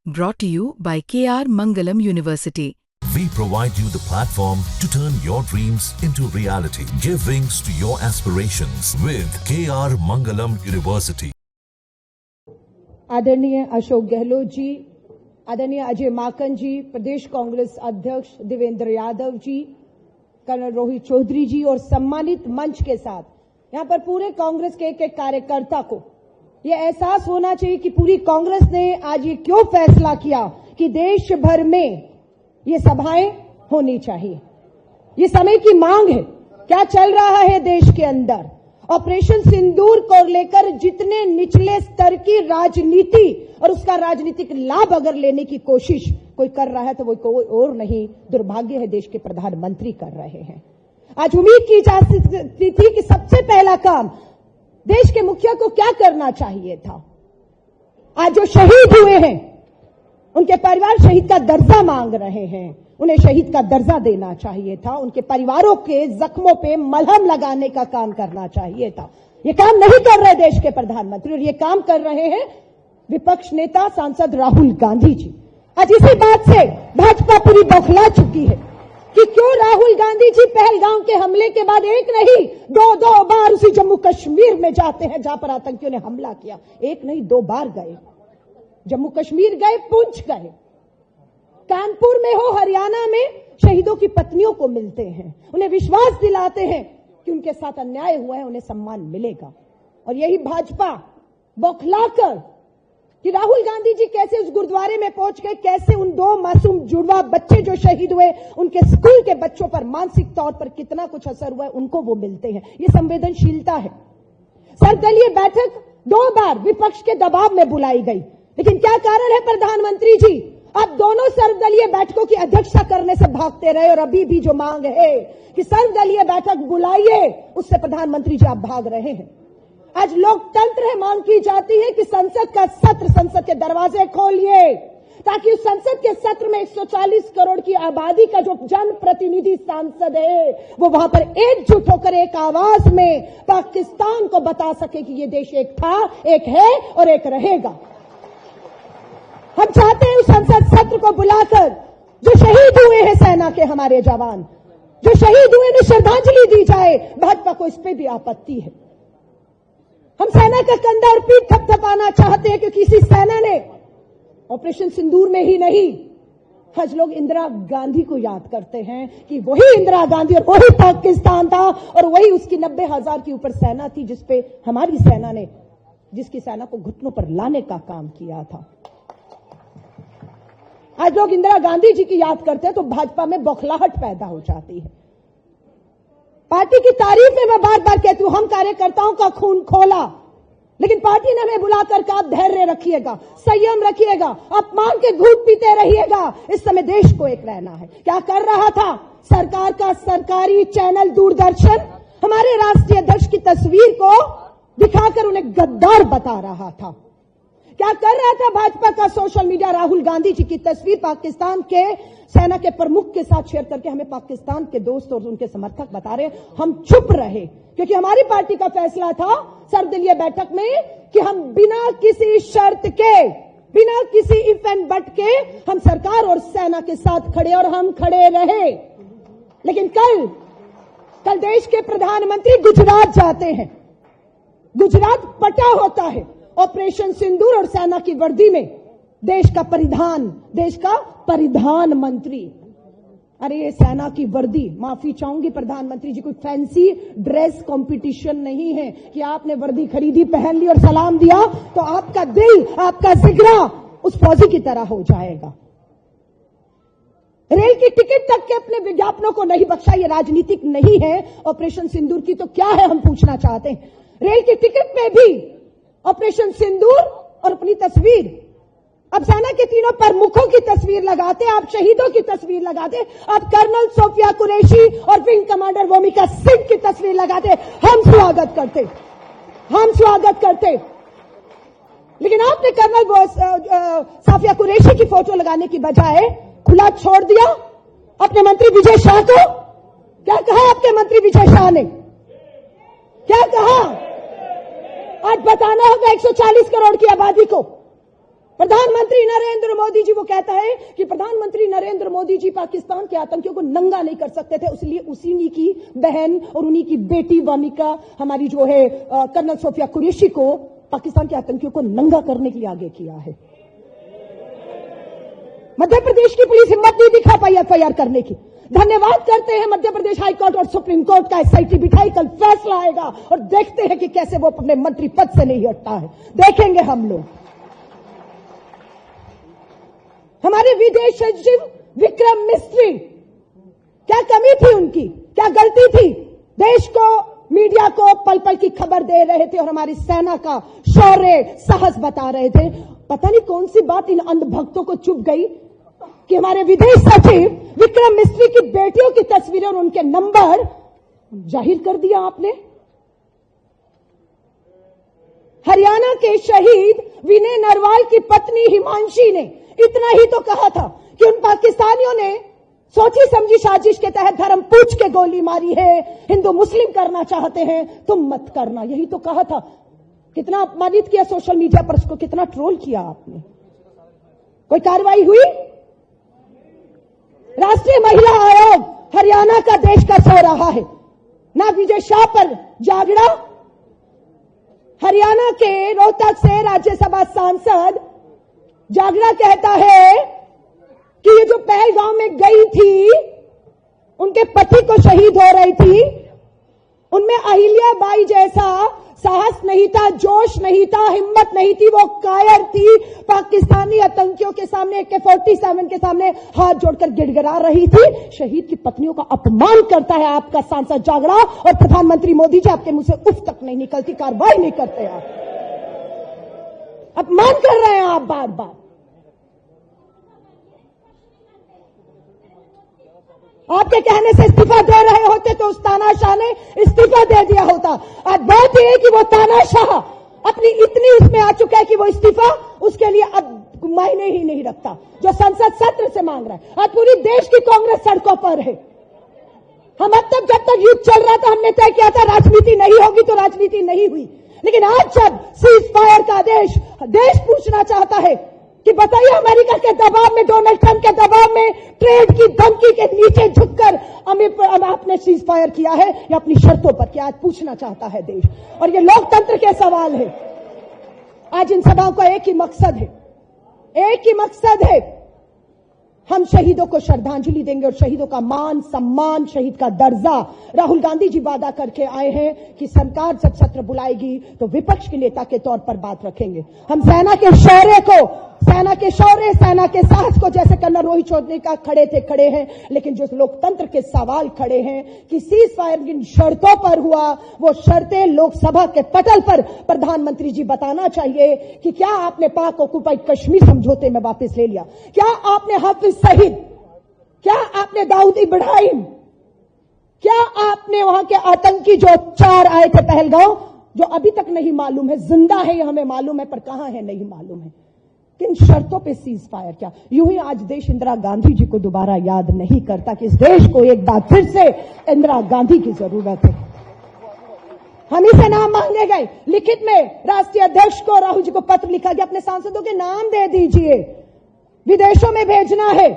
Brought to you by KR Mangalam University. We provide you the platform to turn your dreams into reality. Give wings to your aspirations with KR Mangalam University. आदरणीय अशोक गहलोत जी, आदरणीय अजय माकन जी, प्रदेश कांग्रेस अध्यक्ष Devendra Yadav ji, colonel Rohit Chaudhary जी और सम्मानित मंच के साथ यहां पर पूरे कांग्रेस के एक कार्यकर्ता को यह एहसास होना चाहिए कि पूरी कांग्रेस ने आज ये क्यों फैसला किया कि देश भर में ये सभाएं होनी चाहिए। ये समय की मांग है। क्या चल रहा है देश के अंदर? ऑपरेशन सिंदूर को लेकर जितने निचले स्तर की राजनीति और उसका राजनीतिक लाभ अगर लेने की कोशिश कोई कर रहा है तो वो कोई और नहीं, दुर्भाग्य है देश के प्रधानमंत्री कर रहे हैं। आज उम्मीद की जा सकती थी कि सबसे पहला काम देश के मुखिया को क्या करना चाहिए था। आज जो शहीद हुए हैं उनके परिवार शहीद का दर्जा मांग रहे हैं, उन्हें शहीद का दर्जा देना चाहिए था। उनके परिवारों के जख्मों पे मलहम लगाने का काम करना चाहिए था। ये काम नहीं कर रहे देश के प्रधानमंत्री, और ये काम कर रहे हैं विपक्ष नेता सांसद राहुल गांधी जी। आज इसी बात से भाजपा पूरी बौखला चुकी है कि क्यों राहुल गांधी जी पहलगाम के हमले के बाद एक नहीं दो बार उसी जम्मू कश्मीर में जाते हैं जहां पर आतंकियों ने हमला किया। एक नहीं 2 बार गए, जम्मू कश्मीर गए, पुंछ गए, कानपुर में हो, हरियाणा में शहीदों की पत्नियों को मिलते हैं, उन्हें विश्वास दिलाते हैं कि उनके साथ अन्याय हुआ है, उन्हें सम्मान मिलेगा। और यही भाजपा बौखलाकर कि राहुल गांधी जी कैसे उस गुरुद्वारे में पहुंच गए, कैसे उन 2 मासूम जुड़वा बच्चे जो शहीद हुए उनके स्कूल के बच्चों पर मानसिक तौर पर कितना कुछ असर हुआ है, उनको वो मिलते हैं। ये संवेदनशीलता है। सर्वदलीय बैठक 2 बार विपक्ष के दबाव में बुलाई गई, लेकिन क्या कारण है प्रधानमंत्री जी? आप दोनों सर्वदलीय बैठकों की अध्यक्षता करने से भागते रहे और अभी भी जो मांग है कि सर्वदलीय बैठक बुलाइए, उससे प्रधानमंत्री जी आप भाग रहे हैं। आज लोकतंत्र है, मांग की जाती है कि संसद का सत्र, संसद के दरवाजे खोलिए ताकि उस संसद के सत्र में 140 करोड़ की आबादी का जो जनप्रतिनिधि सांसद है वो वहां पर एकजुट होकर एक आवाज में पाकिस्तान को बता सके कि ये देश एक था, एक है और एक रहेगा। हम चाहते हैं उस संसद सत्र को बुलाकर जो शहीद हुए हैं सेना के हमारे जवान, जो शहीद हुए उन्हें श्रद्धांजलि दी जाए। भाजपा को इस पे भी आपत्ति है। हम सेना का कंधा और पीठ थपथपाना चाहते हैं क्योंकि इसी सेना ने ऑपरेशन सिंदूर में ही नहीं, आज लोग इंदिरा गांधी को याद करते हैं कि वही इंदिरा गांधी और वही पाकिस्तान था और वही उसकी 90,000 की ऊपर सेना थी जिसपे हमारी सेना ने, जिसकी सेना को घुटनों पर लाने का काम किया था। आज लोग इंदिरा गांधी जी की याद करते हैं तो भाजपा में बौखलाहट पैदा हो जाती है। पार्टी की तारीफ में मैं बार बार कहती हूं, हम कार्यकर्ताओं का खून खोला, लेकिन पार्टी ने हमें बुलाकर कहा धैर्य रखिएगा, संयम रखिएगा, अपमान के घूंट पीते रहिएगा। इस समय देश को एक रहना है। क्या कर रहा था सरकार का सरकारी चैनल दूरदर्शन? हमारे राष्ट्रीय अध्यक्ष की तस्वीर को दिखाकर उन्हें गद्दार बता रहा था। क्या कर रहा था भाजपा का सोशल मीडिया? राहुल गांधी जी की तस्वीर पाकिस्तान के सेना के प्रमुख के साथ शेयर करके हमें पाकिस्तान के दोस्त और उनके समर्थक बता रहे। हम चुप रहे क्योंकि हमारी पार्टी का फैसला था सर्वदलीय बैठक में कि हम बिना किसी शर्त के, बिना किसी इफ एंड बट के हम सरकार और सेना के साथ खड़े, और हम खड़े रहे। लेकिन कल देश के प्रधानमंत्री गुजरात जाते हैं, गुजरात पटा होता है ऑपरेशन सिंदूर और सेना की वर्दी में देश का परिधान मंत्री। अरे ये सेना की वर्दी, माफी चाहूंगी प्रधानमंत्री जी, कोई फैंसी ड्रेस कंपटीशन नहीं है कि आपने वर्दी खरीदी, पहन ली और सलाम दिया तो आपका दिल, आपका जिगरा उस फौजी की तरह हो जाएगा। रेल की टिकट तक के अपने विज्ञापनों को नहीं बख्शा। ये राजनीतिक नहीं है ऑपरेशन सिंदूर की तो क्या है, हम पूछना चाहते हैं। रेल की टिकट में भी ऑपरेशन सिंदूर और अपनी तस्वीर, अब सेना के 3 प्रमुखों की तस्वीर लगाते, आप शहीदों की तस्वीर लगाते, आप कर्नल सोफिया कुरैशी और विंग कमांडर वोमिका सिंह की तस्वीर लगाते। हम स्वागत करते। लेकिन आपने कर्नल सोफिया कुरैशी की फोटो लगाने की बजाय खुला छोड़ दिया अपने मंत्री विजय शाह को। क्या कहा आपके मंत्री विजय शाह ने? क्या कहा? आज बताना होगा 140 करोड़ की आबादी को प्रधानमंत्री नरेंद्र मोदी जी वो कहता है कि प्रधानमंत्री नरेंद्र मोदी जी पाकिस्तान के आतंकियों को नंगा नहीं कर सकते थे, इसलिए उसी की बहन और उन्हीं की बेटी वामिका हमारी जो है कर्नल सोफिया कुरैशी को पाकिस्तान के आतंकियों को नंगा करने के लिए आगे किया है। मध्य प्रदेश की पुलिस हिम्मत नहीं दिखा पाई एफआईआर करने की। धन्यवाद करते हैं मध्य प्रदेश हाईकोर्ट और सुप्रीम कोर्ट का, एसआईटी बिठाई, कल फैसला आएगा और देखते हैं कि कैसे वो अपने मंत्री पद से नहीं हटता है, देखेंगे हम लोग। हमारे विदेश सचिव विक्रम मिस्त्री, क्या कमी थी उनकी, क्या गलती थी? देश को, मीडिया को पल पल की खबर दे रहे थे और हमारी सेना का शौर्य साहस बता रहे थे। पता नहीं कौन सी बात इन अंधभक्तों को चुभ गई कि हमारे विदेश सचिव विक्रम मिस्त्री की बेटियों की तस्वीरें और उनके नंबर जाहिर कर दिया आपने। हरियाणा के शहीद विनय नरवाल की पत्नी हिमांशी ने इतना ही तो कहा था कि उन पाकिस्तानियों ने सोची समझी साजिश के तहत धर्म पूछ के गोली मारी है, हिंदू मुस्लिम करना चाहते हैं, तुम मत करना, यही तो कहा था। कितना अपमानित किया सोशल मीडिया पर, उसको कितना ट्रोल किया आपने। कोई कार्रवाई हुई? राष्ट्रीय महिला आयोग हरियाणा का देश का सो रहा है, ना विजय शाह पर जागड़ा। हरियाणा के रोहतक से राज्यसभा सांसद जागड़ा कहता है कि ये जो पहलगांव में गई थी, उनके पति को शहीद हो रही थी, उनमें अहिल्या बाई जैसा साहस नहीं था, जोश नहीं था, हिम्मत नहीं थी, वो कायर थी। पाकिस्तानी आतंकियों के सामने, AK-47 के सामने हाथ जोड़कर गिड़गिड़ा रही थी। शहीद की पत्नियों का अपमान करता है आपका सांसद जागड़ा, और प्रधानमंत्री मोदी जी आपके मुंह से उफ तक नहीं निकलती, कार्रवाई नहीं करते आप, अपमान कर रहे हैं आप बार बार। आपके कहने से इस्तीफा दे रहे होते तो उस तानाशाह ने इस्तीफा दे दिया होता। आज बात यह है कि वो तानाशाह अपनी इतनी उसमें आ चुका है कि वो इस्तीफा उसके लिए अब मायने ही नहीं रखता, जो संसद सत्र से मांग रहा है। आज पूरी देश की कांग्रेस सड़कों पर है। हम अब तक, जब तक युद्ध चल रहा था, हमने तय किया था राजनीति नहीं होगी, तो राजनीति नहीं हुई। लेकिन आज जब सीज फायर का आदेश देश पूछना चाहता है कि बताइए, अमेरिका के दबाव में, डोनाल्ड ट्रंप के दबाव में, ट्रेड की धमकी के नीचे झुककर आपने सीज फायर किया है या अपनी शर्तों पर किया, आज पूछना चाहता है देश। और ये लोकतंत्र के सवाल है। आज इन सभाओं का एक ही मकसद है, एक ही मकसद है, हम शहीदों को श्रद्धांजलि देंगे और शहीदों का मान सम्मान, शहीद का दर्जा। राहुल गांधी जी वादा करके आए हैं कि सरकार जब सत्र बुलाएगी तो विपक्ष के नेता के तौर पर बात रखेंगे। हम सेना के शौर्य को, सेना के शौर्य, सेना के साहस को, जैसे कर्नल रोहित चौधरी का खड़े हैं, लेकिन जो लोकतंत्र के सवाल खड़े हैं कि सीज फायर जिन शर्तों पर हुआ, वो शर्तें लोकसभा के पटल पर प्रधानमंत्री जी बताना चाहिए कि क्या आपने पाक ऑक्युपाइड कश्मीर समझौते में वापस ले लिया, क्या आपने हाफिज सईद, क्या आपने दाऊद इब्राहिम, क्या आपने वहां के आतंकी जो 4 आए थे पहलगांव, जो अभी तक नहीं मालूम है, जिंदा है ये हमें मालूम है पर कहां है नहीं मालूम है, किन शर्तों पे सीज फायर किया। यूं ही आज देश इंदिरा गांधी जी को दोबारा याद नहीं करता कि इस देश को एक बार फिर से इंदिरा गांधी की जरूरत है। हम ही से नाम मांगे गए, लिखित में राष्ट्रीय अध्यक्ष को, राहुल जी को पत्र लिखा गया, अपने सांसदों के नाम दे दीजिए, विदेशों में भेजना है।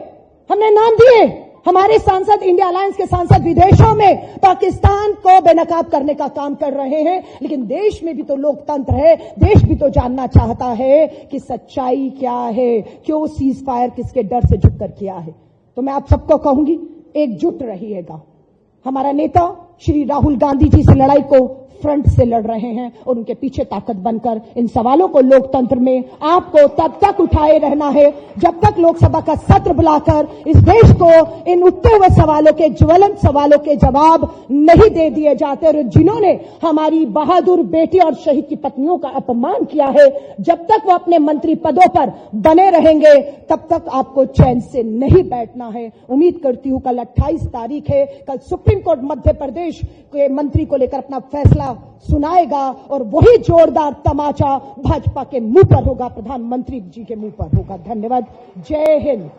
हमने नाम दिए, हमारे सांसद, इंडिया अलायंस के सांसद विदेशों में पाकिस्तान को बेनकाब करने का काम कर रहे हैं। लेकिन देश में भी तो लोकतंत्र है, देश भी तो जानना चाहता है कि सच्चाई क्या है, क्यों सीज फायर किसके डर से झुककर किया है। तो मैं आप सबको कहूंगी, एकजुट रहिएगा। हमारा नेता श्री राहुल गांधी जी से लड़ाई को फ्रंट से लड़ रहे हैं और उनके पीछे ताकत बनकर इन सवालों को लोकतंत्र में आपको तब तक उठाए रहना है जब तक लोकसभा का सत्र बुलाकर इस देश को इन उठते हुए सवालों के, ज्वलंत सवालों के जवाब नहीं दे दिए जाते। और जिन्होंने हमारी बहादुर बेटी और शहीद की पत्नियों का अपमान किया है, जब तक वो अपने मंत्री पदों पर बने रहेंगे तब तक आपको चैन से नहीं बैठना है। उम्मीद करती हूं कल 28 तारीख है, कल सुप्रीम कोर्ट मध्य प्रदेश के मंत्री को लेकर अपना फैसला सुनाएगा और वही जोरदार तमाचा भाजपा के मुंह पर होगा, प्रधानमंत्री जी के मुंह पर होगा। धन्यवाद। जय हिंद।